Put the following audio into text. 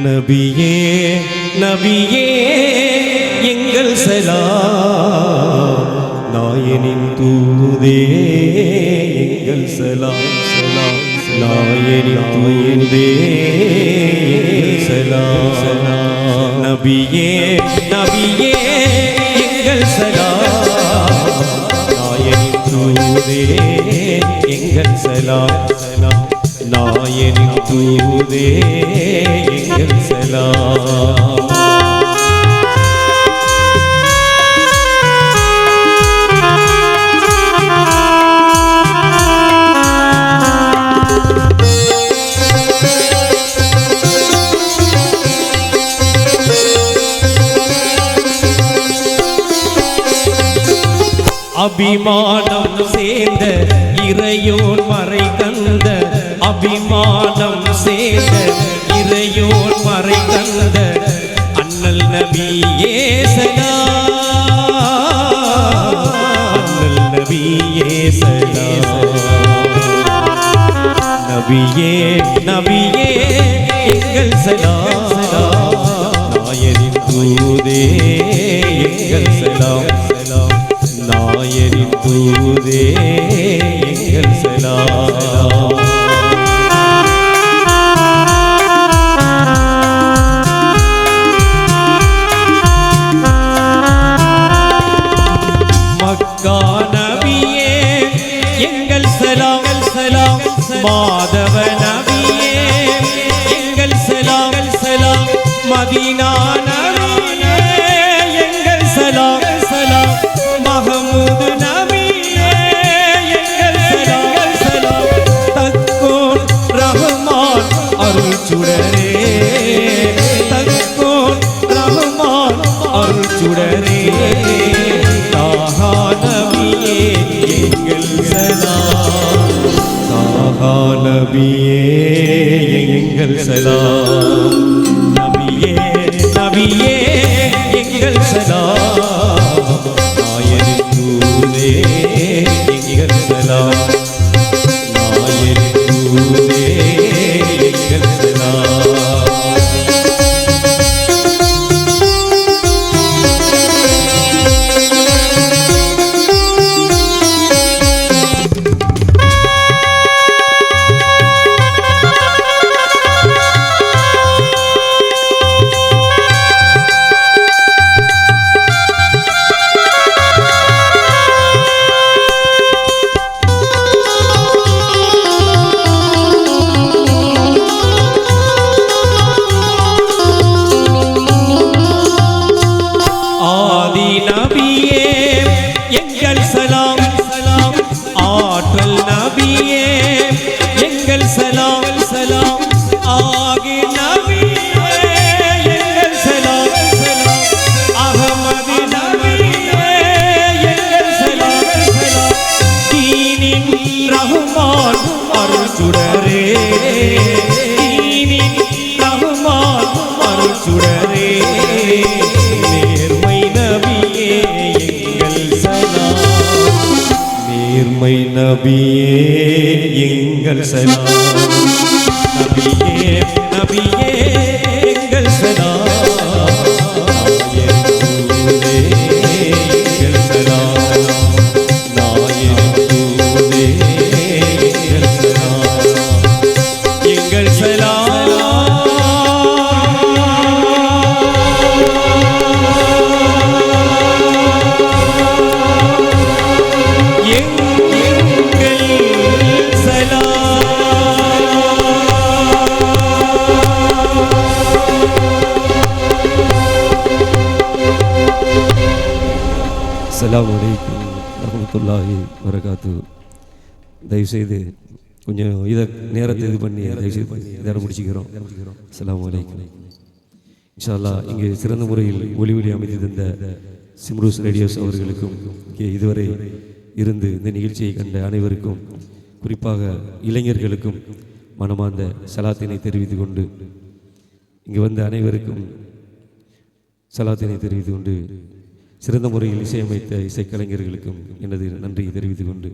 நபியே நபியே எங்கள் சலாம் நாயனின் தூதே எங்கள் சலாம் சலாம் நாயனின் தூதே சலாம் சலாம் நபியே நபியே எங்கள் சலாம் நாயனின் தூதே எங்கள் சலாம் சலாம் நாயனின் தூதே எங்கள் சலாம் அபிமானம் சேர்ந்த இறையோன் மறை தந்த அபிமானம் சேர்ந்த இறையோன் மறை தந்த அண்ணல் நபியே சலாம் அண்ணல் நபியே சலாம் நபியே நபியே எங்கள் சலாம் நாயனின் தூதே எங்கள் சலாம் சலாம் நாயனின் தூதே எங்கள் சலாம் மக்கா நபியே எங்கள் சலாம் சலாம் மாதவ நபியே எங்கள் சலாம் சலாம் மதீனா நபியே எங்கள் சலாம் சலாம் மஹமூது நபியே எங்கள் சலாம் சலாம் தக்கோன் ரஹ்மான் அருள் சுடரே தக்கோன் ரஹ்மான் அருள் சுடரே தாஹா நபியே எங்கள் சலாம் தாஹா நபியே எங்கள் சலாம் நபியே நபியே எங்கள் சலாம் நாயனின் தூதே எங்கள் சலாம் நாயனின் தூதே எங்கள் சலாம் நபியே எங்கள் சலாம் நபியே நபியே எங்கள் சலாம் நாயனின் தூதே எங்கள் சலாம் நாயனின் தூதே எங்கள் சலாம் எங்கள் சலாம் அஸ்ஸலாமு அலைக்கும் வரஹ்மத்துல்லாஹி வரகாத்து. தயவுசெய்து கொஞ்சம் இதை நேரத்தை இது பண்ணி தயவுசெய்து பண்ணி இதை முடிச்சுக்கிறோம். அஸ்ஸலாமு அலைக்கும். இன்ஷா அல்லாஹ் இங்கே சிறந்த முறையில் ஒளி அமைத்து தந்த சிம்ரூஸ் ரேடியோஸ் அவர்களுக்கும் இங்கே இதுவரை இருந்து இந்த நிகழ்ச்சியை கண்ட அனைவருக்கும் குறிப்பாக இளைஞர்களுக்கும் மனமார்ந்த சலாத்தினை தெரிவித்துக் கொண்டு இங்கே வந்த அனைவருக்கும் சலாத்தினை தெரிவித்துக் கொண்டு சிறந்த முறையில் இசையமைத்த இசைக்கலைஞர்களுக்கும் எனது நன்றியை தெரிவித்துக் கொண்டு